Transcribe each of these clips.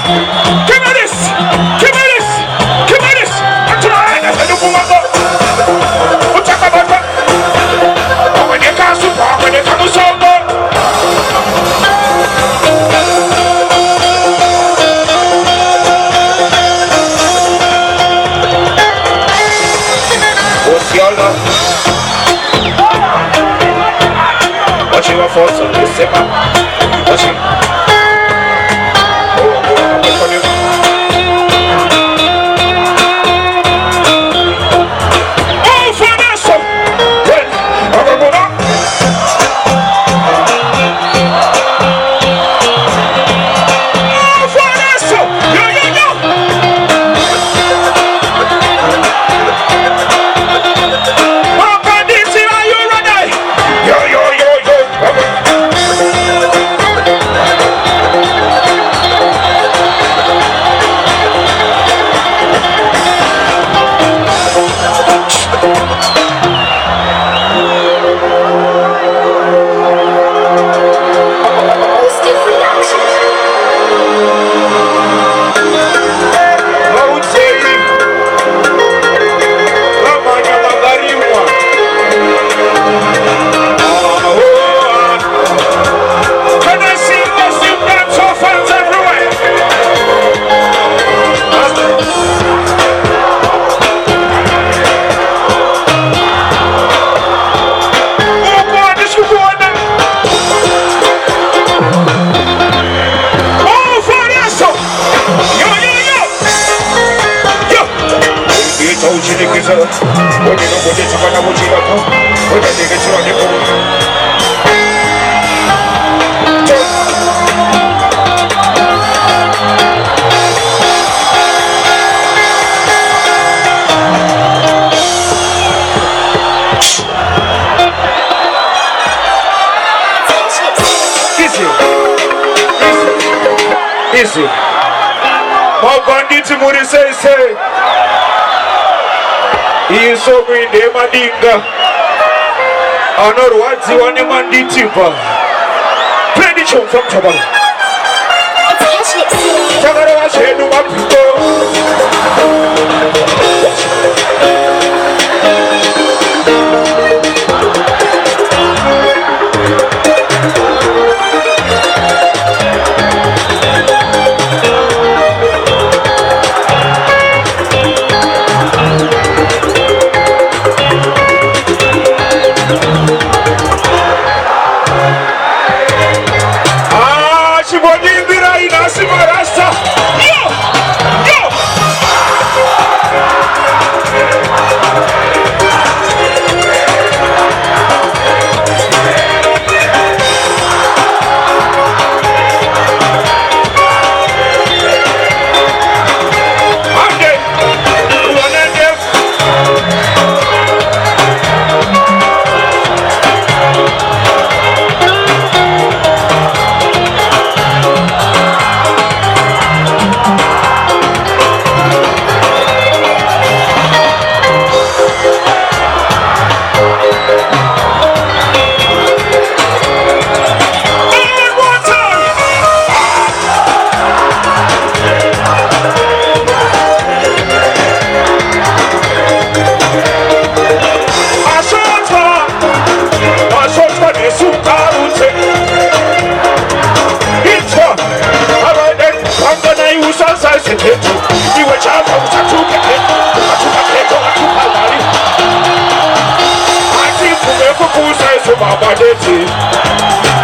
Give me this. Give me this. Give me this. I'm trying to do Bumanga. What's up about that? When you can't support, when you come so good. What's your love? What you want for some this man? What you? Easy. How bandit Muri say. He is so green, they mandinga. Honor what's the one manditi. Play the tune from Tabal. Tabal was here to what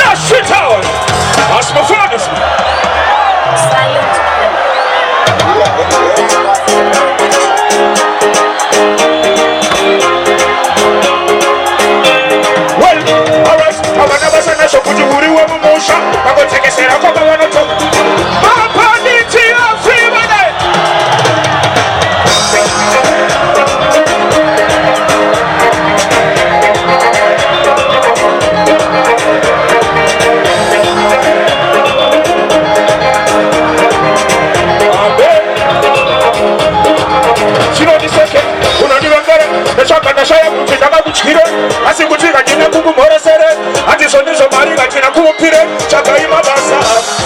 that shit out. That's my father's. Well, alright, I want to say that you put your woody with emotion. I'm going to take a set up. I'm going to talk. Asi kuchika jina kuku moresere. Ati sonizo mari kachina kuupire. Chaka ima basa.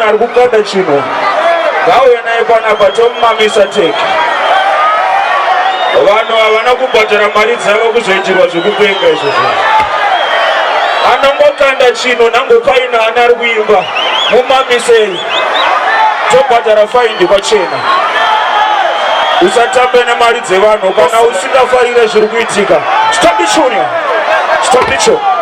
Arikukanda chino ngauye naye panapa tomumamisa teki. Vanhu havana kubhadhara mari dzavo kuzoitirwa zvekupenga izvozvo. Anongokanda chino nangopaina ana ari kuimba mumamisei tobhadhara faindi pachena. Usatambe nemari dzevanhu kana usingafarire zviri kuitika. Stop it, Junior. Stop it, show.